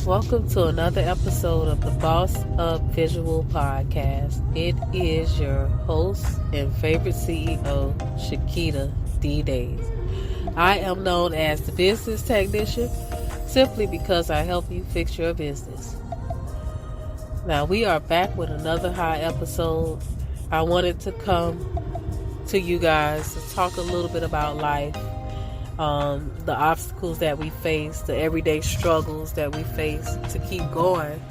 welcome to another episode of the Boss Up Visual Podcast. It is your host and favorite CEO, Shiketa D. Days. I am known as the business technician simply because I help you fix your business. Now we are back with another high episode. I wanted to come to you guys to talk a little bit about life. The obstacles that we face, the everyday struggles that we face to keep going,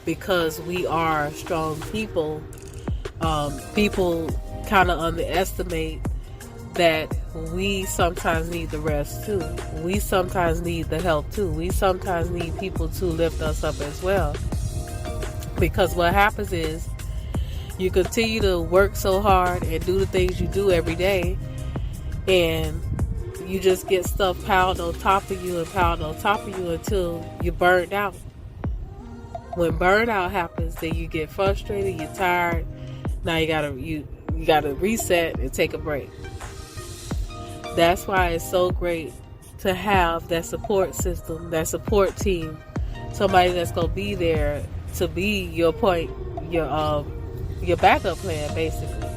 because we are strong people. People kind of underestimate that we sometimes need the rest too. We sometimes need the help too. We sometimes need people to lift us up as well. Because what happens is you continue to work so hard and do the things you do every day, and you just get stuff piled on top of you and piled on top of you until you're burned out. When burnout happens, then you get frustrated, you're tired. Now you gotta reset and take a break. That's why it's so great to have that support system, that support team, somebody that's gonna be there to be your backup plan, basically.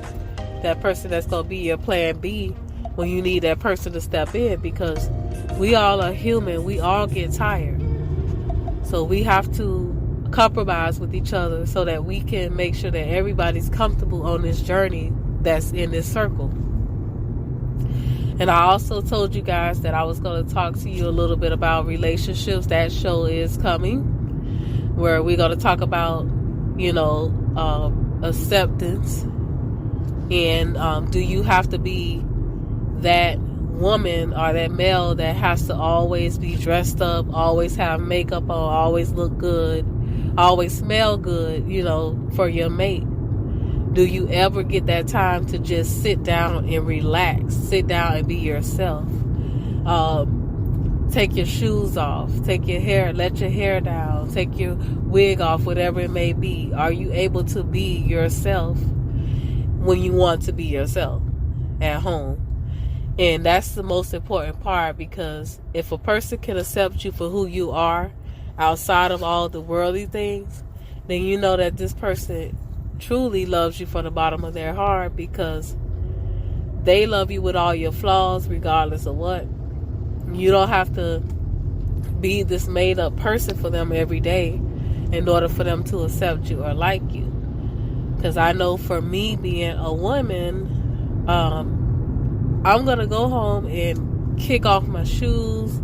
That person that's gonna be your plan B when you need that person to step in, because we all are human. We all get tired. So we have to compromise with each other so that we can make sure that everybody's comfortable on this journey that's in this circle. And I also told you guys that I was going to talk to you a little bit about relationships. That show is coming, where we're going to talk about, acceptance. And do you have to be that woman or that male that has to always be dressed up, always have makeup on, always look good, always smell good, for your mate? Do you ever get that time to just sit down and relax, sit down and be yourself? Take your shoes off, let your hair down, take your wig off, whatever it may be. Are you able to be yourself when you want to be yourself at home? And that's the most important part, because if a person can accept you for who you are outside of all the worldly things, then you know that this person truly loves you from the bottom of their heart, because they love you with all your flaws, regardless of what. You don't have to be this made up person for them every day in order for them to accept you or like you. Because I know for me, being a woman, I'm going to go home and kick off my shoes,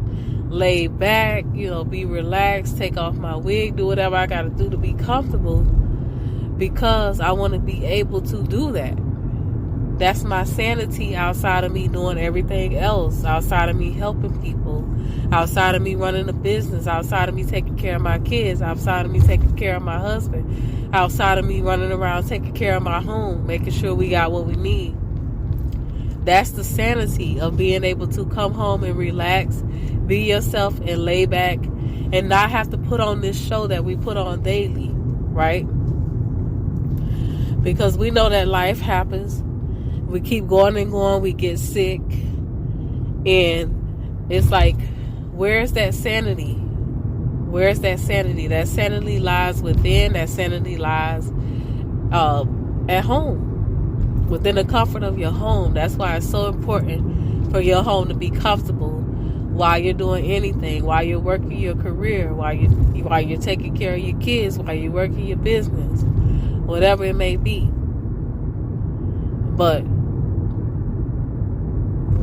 lay back, be relaxed, take off my wig, do whatever I got to do to be comfortable, because I want to be able to do that. That's my sanity outside of me doing everything else, outside of me helping people, outside of me running a business, outside of me taking care of my kids, outside of me taking care of my husband, outside of me running around taking care of my home, making sure we got what we need. That's the sanity of being able to come home and relax, be yourself and lay back, and not have to put on this show that we put on daily, right? Because we know that life happens. We keep going and going, we get sick, and it's like, where's that sanity? Where's that sanity? That sanity lies within. That sanity lies at home, within the comfort of your home. That's why it's so important for your home to be comfortable while you're doing anything, while you're working your career, while you're taking care of your kids, while you're working your business, whatever it may be. But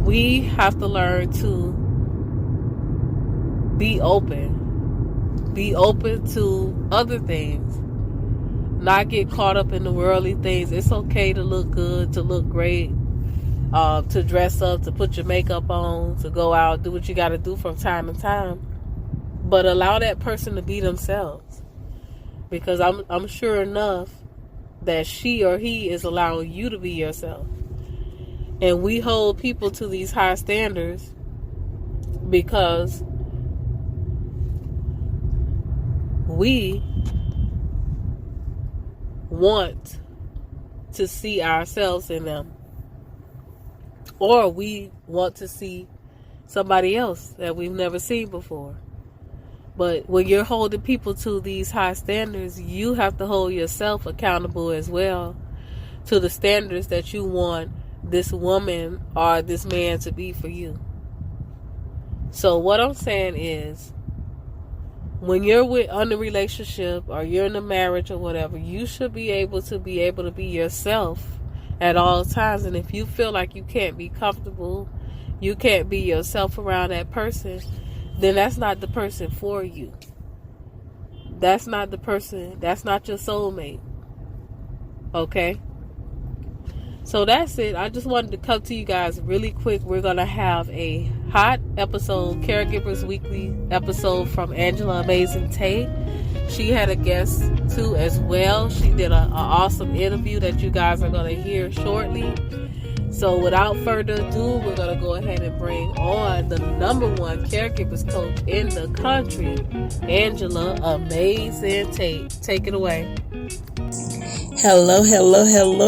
we have to learn to be open to other things, not get caught up in the worldly things. It's okay to look good, to look great, to dress up, to put your makeup on, to go out, do what you got to do from time to time, but allow that person to be themselves, because I'm sure enough that she or he is allowing you to be yourself. And we hold people to these high standards because we want to see ourselves in them, or we want to see somebody else that we've never seen before. But when you're holding people to these high standards, you have to hold yourself accountable as well to the standards that you want this woman or this man to be for you. So what I'm saying is, when you're on a relationship or you're in a marriage or whatever, you should be able to be yourself at all times. And if you feel like you can't be comfortable, you can't be yourself around that person, then that's not the person for you. That's not the person. That's not your soulmate. Okay? So that's it. I just wanted to come to you guys really quick. We're going to have a hot episode, Caregivers Weekly episode from Amazin Tate. She had a guest too as well. She did an awesome interview that you guys are going to hear shortly. So without further ado, we're going to go ahead and bring on the #1 caregivers coach in the country, Amazin Tate. Take it away. Hello,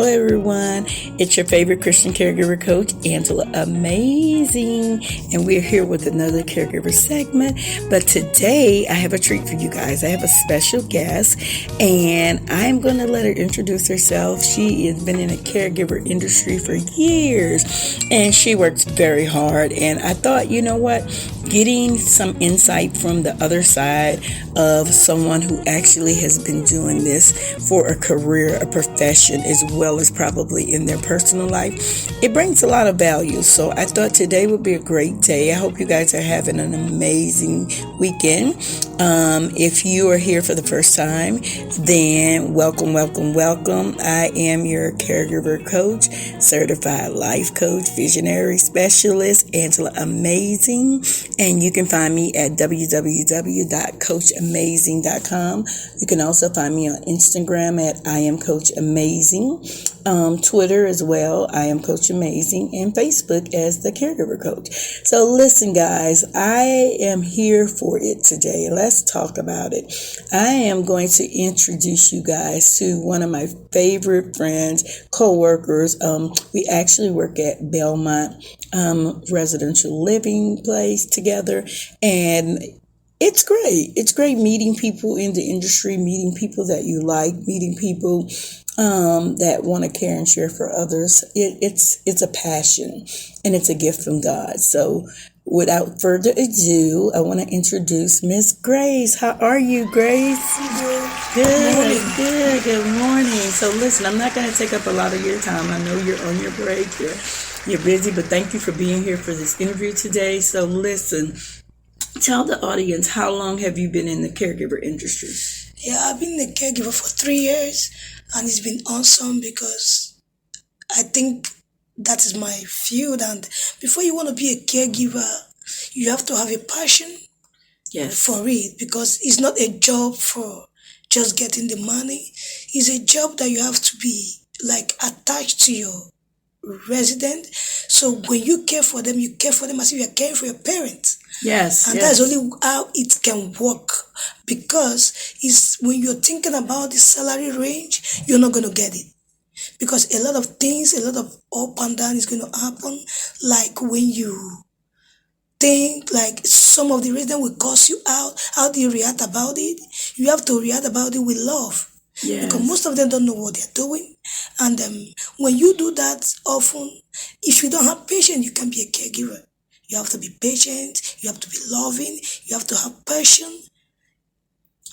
everyone. It's your favorite Christian caregiver coach, Angela Amazing, and we're here with another caregiver segment. But today, I have a treat for you guys. I have a special guest, and I'm going to let her introduce herself. She has been in the caregiver industry for years, and she works very hard. And I thought, you know what? Getting some insight from the other side of someone who actually has been doing this for a career, a profession, as well as probably in their personal life, it brings a lot of value. So I thought today would be a great day. I hope you guys are having an amazing weekend. If you are here for the first time, then welcome. I am your caregiver coach, certified life coach, visionary specialist, Angela Amazing. And you can find me at www.coachamazing.com. You can also find me on Instagram at I am Coach Amazing, Twitter as well, I am Coach Amazing, and Facebook as the Caregiver Coach. So listen, guys, I am here for it today. Let's talk about it. I am going to introduce you guys to one of my favorite friends, co-workers. We actually work at Belmont residential living place together, and it's great. It's great meeting people in the industry, meeting people that you like, meeting people that want to care and share for others. It's a passion, and it's a gift from God. So without further ado, I want to introduce Miss Grace. How are you, Grace? Good morning. So listen, I'm not going to take up a lot of your time. I know you're on your break. You're busy, but thank you for being here for this interview today. So listen, tell the audience, how long have you been in the caregiver industry? Yeah, I've been a caregiver for 3 years, and it's been awesome because I think that is my field. And before you want to be a caregiver, you have to have a passion for it, because it's not a job for just getting the money. It's a job that you have to be like attached to your resident. So when you care for them as if you're caring for your parents. Yes. And that's only how it can work, because it's when you're thinking about the salary range, you're not going to get it, because a lot of things, a lot of up and down is going to happen. Like when you think like some of the residents will cuss you out, how do you react about it? You have to react about it with love. Yes. Because most of them don't know what they're doing. And when you do that often, if you don't have patience, you can be a caregiver. You have to be patient. You have to be loving. You have to have passion.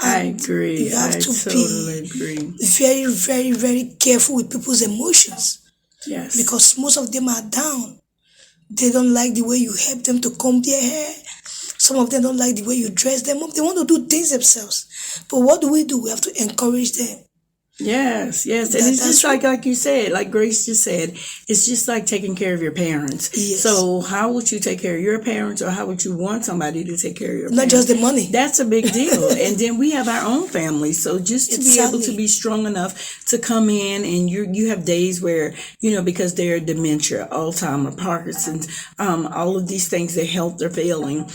I agree. You have to totally be very, very, very careful with people's emotions. Yes. Because most of them are down. They don't like the way you help them to comb their hair. Some of them don't like the way you dress them up. They want to do things themselves. But what do? We have to encourage them. Yes. And it's just like you said, like Grace just said, it's just like taking care of your parents. Yes. So how would you take care of your parents, or how would you want somebody to take care of your parents? Not just the money. That's a big deal. And then we have our own families. So just to be able to be strong enough to come in, and you have days where, because they're dementia, Alzheimer's, Parkinson's, all of these things, their health are failing.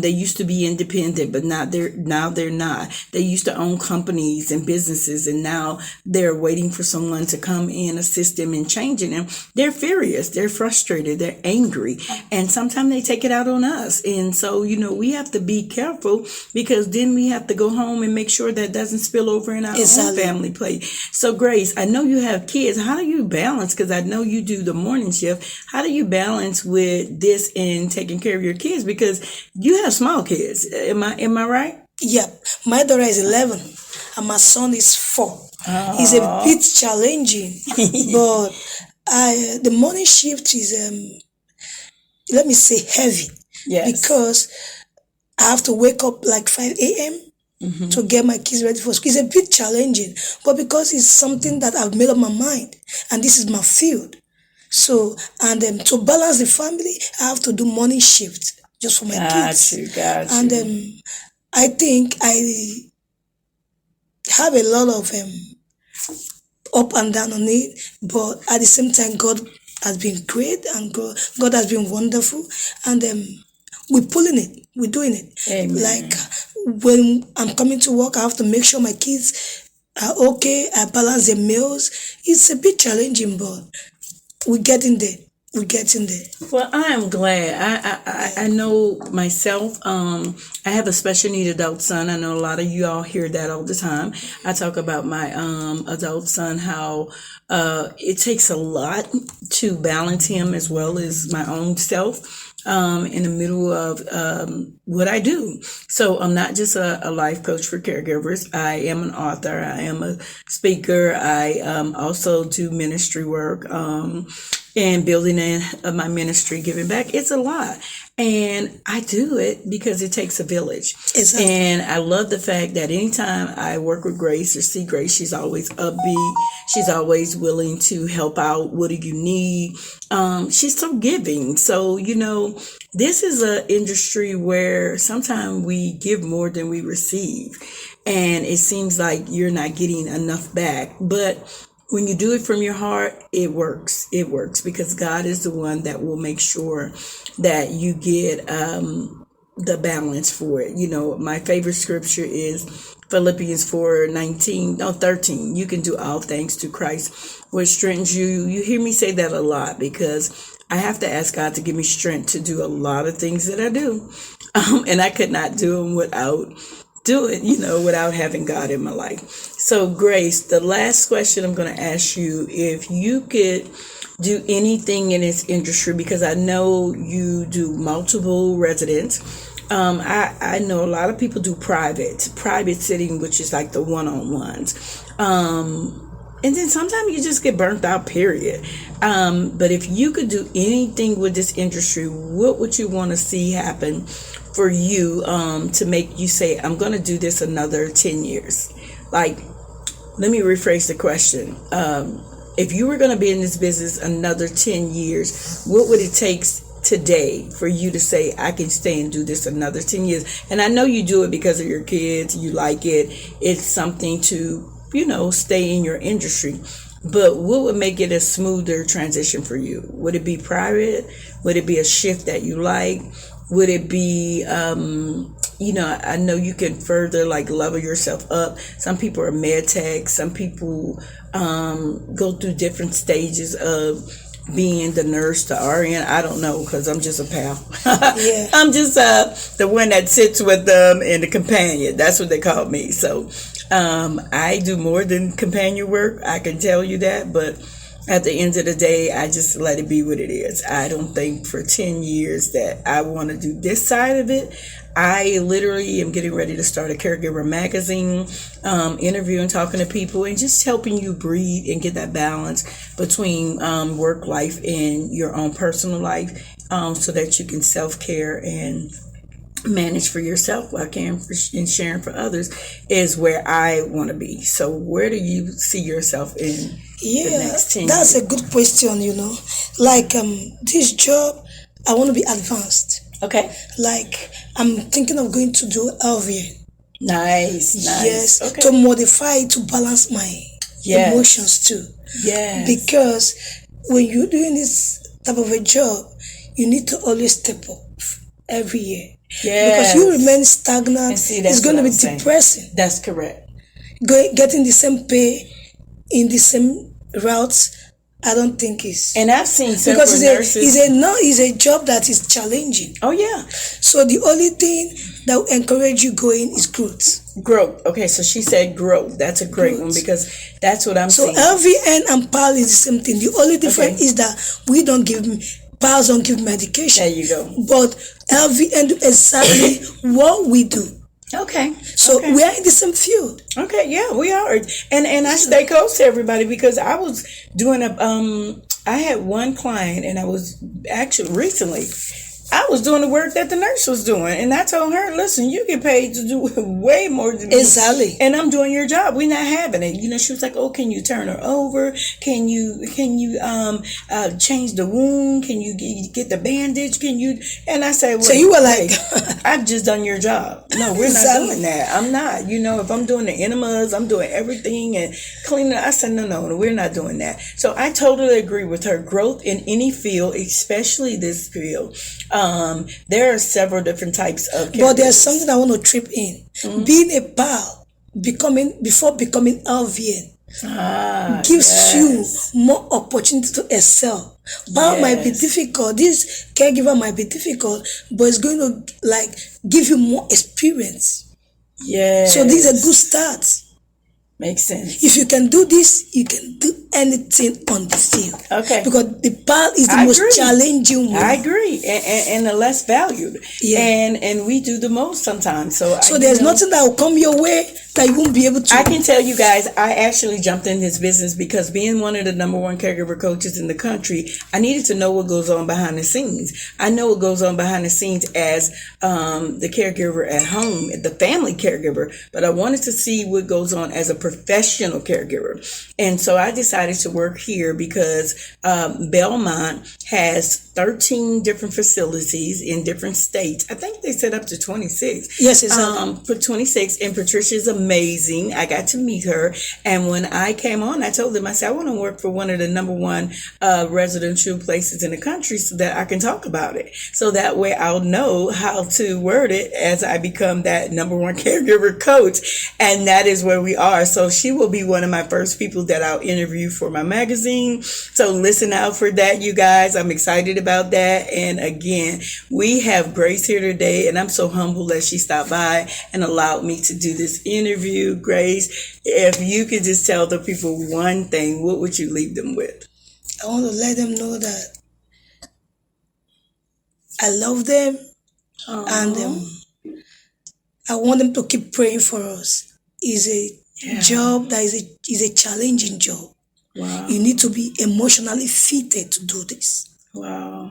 They used to be independent, but now they're not. They used to own companies and businesses, and now while they're waiting for someone to come in, assist them in changing them, they're furious, they're frustrated, they're angry, and sometimes they take it out on us. And so, we have to be careful, because then we have to go home and make sure that doesn't spill over in our own family plate. So Grace, I know you have kids. How do you balance? Because I know you do the morning shift. How do you balance with this and taking care of your kids? Because you have small kids. Am I right? Yep. My daughter is 11 and my son is 4. It's a bit challenging, but the morning shift is, let me say, heavy. Yes. Because I have to wake up like 5 a.m. to get my kids ready for school. It's a bit challenging, but because it's something that I've made up my mind, and this is my field. So, and to balance the family, I have to do morning shift just for my kids. Got you. And I think I have a lot of up and down on it, but at the same time, God has been great, and God has been wonderful, and we're pulling it, we're doing it. Amen. Like when I'm coming to work, I have to make sure my kids are okay. I balance their meals. It's a bit challenging, but we're getting there. Well, I am glad. I know myself. I have a special need adult son. I know a lot of you all hear that all the time. I talk about my adult son, how it takes a lot to balance him as well as my own self. In the middle of what I do. So I'm not just a life coach for caregivers. I am an author. I am a speaker. I also do ministry work and building my ministry, giving back. It's a lot. And I do it because it takes a village. Exactly. And I love the fact that anytime I work with Grace or see Grace, she's always upbeat. She's always willing to help out. What do you need? She's so giving. So, this is an industry where sometimes we give more than we receive. And it seems like you're not getting enough back. But when you do it from your heart, it works. It works because God is the one that will make sure that you get the balance for it. My favorite scripture is Philippians 4:13. You can do all things through Christ, which strengthens you. You hear me say that a lot because I have to ask God to give me strength to do a lot of things that I do. And I could not do them without having God in my life. So Grace, the last question I'm going to ask you, if you could do anything in this industry, because I know you do multiple residents. I know a lot of people do private sitting, which is like the one-on-ones. And then sometimes you just get burnt out, period. But if you could do anything with this industry, what would you want to see happen for you to make you say, I'm going to do this another 10 years? Like, let me rephrase the question. If you were going to be in this business another 10 years, what would it take today for you to say, I can stay and do this another 10 years? And I know you do it because of your kids. You like it. It's something to, stay in your industry. But what would make it a smoother transition for you? Would it be private? Would it be a shift that you like? Would it be, I know you can further level yourself up. Some people are med tech. Some people go through different stages of being the nurse, the RN. I don't know, because I'm just a pal. Yeah. I'm just the one that sits with them and the companion. That's what they call me. So I do more than companion work. I can tell you that. But at the end of the day, I just let it be what it is. I don't think for 10 years that I want to do this side of it. I literally am getting ready to start a caregiver magazine, interviewing, talking to people, and just helping you breathe and get that balance between work life and your own personal life, so that you can self-care and manage for yourself while caring for and sharing for others is where I want to be. So where do you see yourself in the next 10 years? That's a good question, this job, I want to be advanced. Okay. I'm thinking of going to do LVN. Nice. Yes. Okay. To modify it, to balance my emotions too. Yes. Because when you're doing this type of a job, you need to always step up every year. Yes. Because you remain stagnant, it's going to be depressing. That's correct. Getting the same pay in the same routes, I don't think it's. And I've seen several because nurses. it's a job that is challenging. Oh yeah. So the only thing that will encourage you going is growth. Growth. Okay, so she said growth. That's a great one because that's what I'm So seeing. LVN and PAL is the same thing. The only difference is that we don't give PALs don't give medication. There you go. But LVN do exactly what we do. Okay. So we are in the same field. Okay, yeah, we are. And I stay close to everybody because I was doing I had one client and I was actually recently I was doing the work that the nurse was doing, and I told her, "Listen, you get paid to do way more than me, exactly, and I'm doing your job. We're not having it." She was like, "Oh, can you turn her over? Can you change the wound? Can you get the bandage? Can you?" And I said, "Well, so you were like, I've just done your job. No, we're not doing that. I'm not. If I'm doing the enemas, I'm doing everything and cleaning." I said, no, we're not doing that. So I totally agree with her. Growth in any field, especially this field. There are several different types of caregivers. But there's something I want to trip in. Mm-hmm. Being a PAL, before becoming LVN, gives you more opportunity to excel. PAL might be difficult. This caregiver might be difficult, but it's going to give you more experience. Yes. So this is a good start. Makes sense. If you can do this, you can do anything on the field. Okay. Because the PAL is the most challenging one. I agree. And the less valued. Yeah. And we do the most sometimes. So there's nothing that will come your way that you won't be able to. I can tell you guys, I actually jumped in this business because being one of the number one caregiver coaches in the country, I needed to know what goes on behind the scenes. I know what goes on behind the scenes as the caregiver at home, the family caregiver, but I wanted to see what goes on as a professional caregiver. And so I decided to work here because Belmont has 13 different facilities in different states. I think they said up to 26. Yes, it's for 26. And Patricia's amazing. I got to meet her. And when I came on, I told them, I said, I want to work for one of the number one residential places in the country so that I can talk about it. So that way I'll know how to word it as I become that number one caregiver coach. And that is where we are. So she will be one of my first people that I'll interview for my magazine. So listen out for that, you guys. I'm excited about that. And again, we have Grace here today, and I'm so humbled that she stopped by and allowed me to do this interview. Grace, if you could just tell the people one thing, what would you leave them with? I want to let them know that I love them. Aww. And I want them to keep praying for us. It's a job that is a challenging job. Wow. You need to be emotionally fitted to do this. Wow.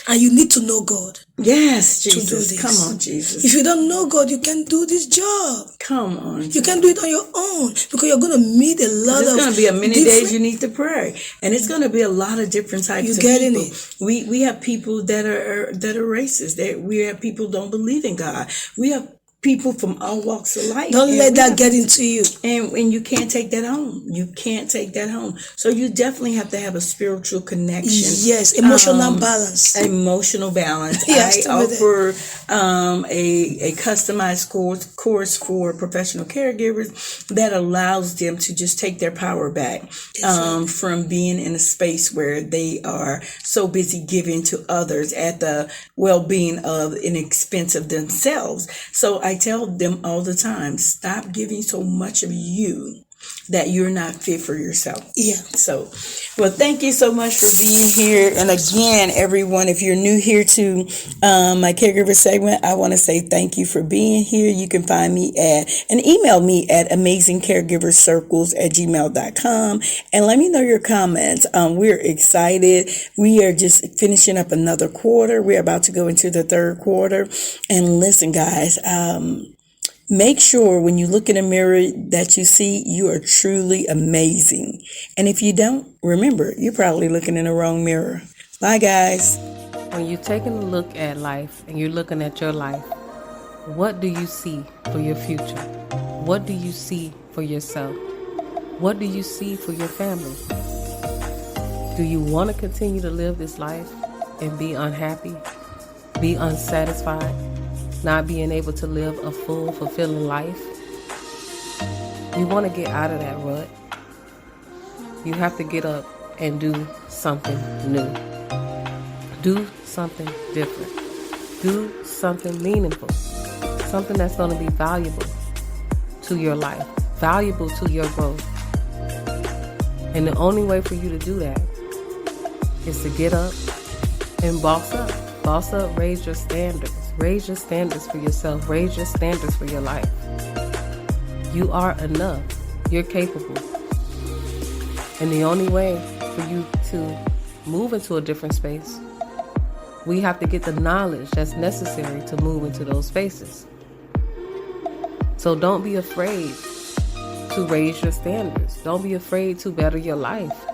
And you need to know God. Yes, Jesus. To do this. Come on, Jesus. If you don't know God, you can't do this job. Come on. You can't do it on your own because you're going to meet a lot of. There's going to be many days you need to pray, and it's going to be a lot of different types of people. It? We have people that are racist. We have people who don't believe in God. We have people from all walks of life. Don't let that get into you. And you can't take that home. You can't take that home. So you definitely have to have a spiritual connection. Yes, emotional balance. Emotional balance. Yes, I offer a customized course for professional caregivers that allows them to just take their power back from being in a space where they are so busy giving to others at the well-being of an expense of themselves. So I tell them all the time, stop giving so much of you that you're not fit for yourself. Yeah. So, well, thank you so much for being here. And again, everyone, if you're new here to my caregiver segment, I want to say thank you for being here. You can find me and email me at amazingcaregivercircles@gmail.com and let me know your comments. We're excited. We are just finishing up another quarter. We're about to go into the third quarter. And listen, guys, make sure when you look in a mirror that you see you are truly amazing. And if you don't, remember, you're probably looking in the wrong mirror. Bye, guys. When you're taking a look at life and you're looking at your life, what do you see for your future? What do you see for yourself? What do you see for your family? Do you want to continue to live this life and be unhappy, be unsatisfied? Not being able to live a full, fulfilling life? You want to get out of that rut. You have to get up and do something new. Do something different. Do something meaningful. Something that's going to be valuable to your life, valuable to your growth. And the only way for you to do that is to get up and boss up. Boss up, raise your standards. Raise your standards for yourself. Raise your standards for your life. You are enough. You're capable. And the only way for you to move into a different space, we have to get the knowledge that's necessary to move into those spaces. So don't be afraid to raise your standards. Don't be afraid to better your life.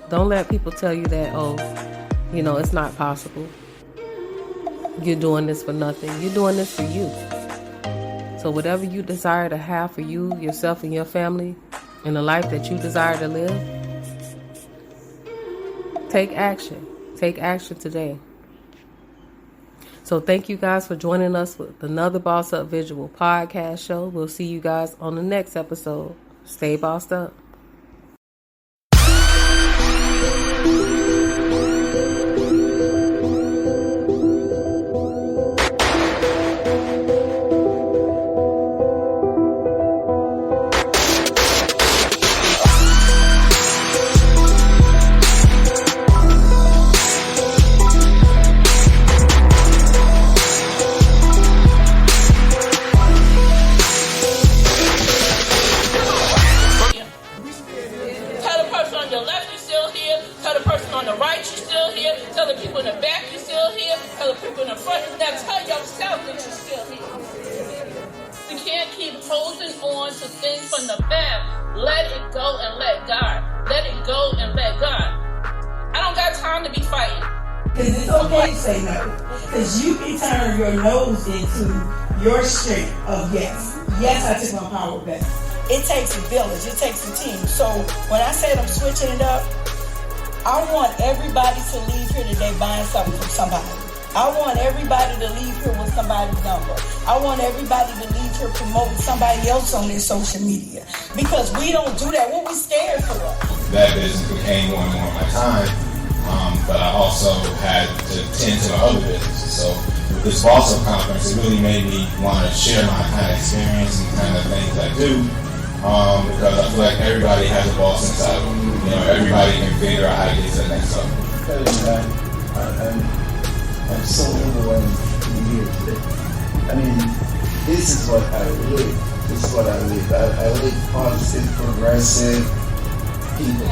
Don't let people tell you that, it's not possible. You're doing this for nothing. You're doing this for you. So whatever you desire to have for you, yourself, and your family, and the life that you desire to live, take action. Take action today. So thank you guys for joining us with another Boss Up Visual podcast show. We'll see you guys on the next episode. Stay bossed up. Into your strength of yes. Yes, I took my power back. It takes a village. It takes a team. So when I said I'm switching it up, I want everybody to leave here today buying something from somebody. I want everybody to leave here with somebody's number. I want everybody to leave here promoting somebody else on their social media. Because we don't do that. What we scared for? That business became more and more of my time. But I also had to tend to my other businesses. So with this Boss Up conference, it really made me want to share my kind of experience and kind of things I do. Because I feel like everybody has a boss inside of them. Everybody can figure out how to get to the next level. I'm so overwhelmed to be here today. I mean, this is what I live. This is what I live. I live positive, progressive people.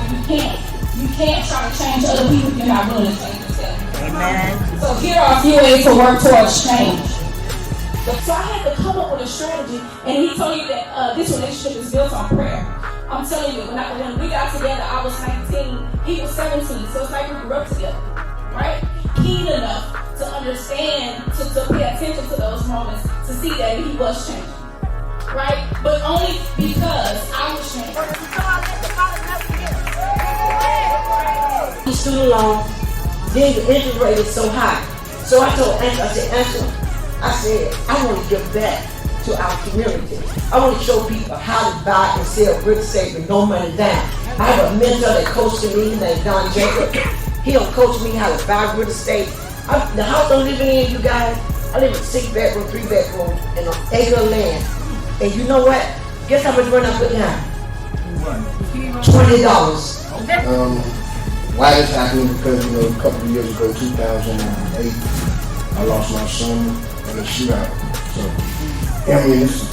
You can't try to change other people if you're not willing to change yourself. Amen. So here are a few ways to work towards change. So I had to come up with a strategy, and he told you that this relationship is built on prayer. I'm telling you, when we got together, I was 19, he was 17, so it's like we grew up together, right? Keen enough to understand, to pay attention to those moments, to see that he was changing, right? But only because I was changing. Student loan, then the interest rate is so high. So I told Angela, I said, I want to give back to our community. I want to show people how to buy and sell real estate with no money down. I have a mentor that coached me named Don Jacob. He'll coach me how to buy real estate. The house I'm living in, you guys, I live in 6-bedroom, 3-bedroom, and an acre of land. And you know what? Guess how much money I put down? $20. Why this happened? Because, a couple of years ago, 2008, I lost my son in a shootout. So, this is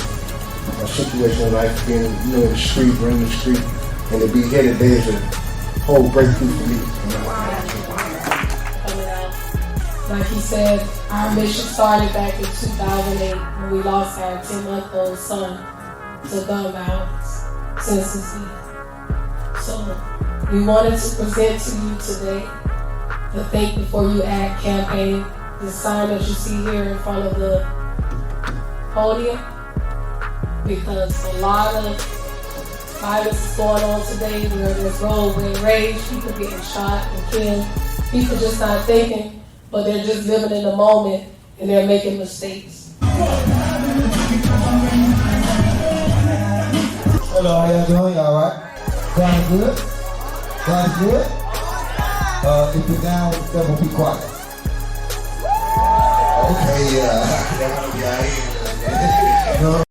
a situation of life being, in the street, running the street, and to be here today is a whole breakthrough for me. Coming out. Like he said, our mission started back in 2008 when we lost our 10-month-old son to gun violence, senselessly. So, we wanted to present to you today the Think Before You Act campaign, the sign that you see here in front of the podium, because a lot of violence is going on today where there's roadway rage, people getting shot and killed, people just not thinking, but they're just living in the moment and they're making mistakes. Hello, how y'all doing? Y'all alright? Sound good? God's good? If you're down, devil, be quiet. Okay, yeah. No.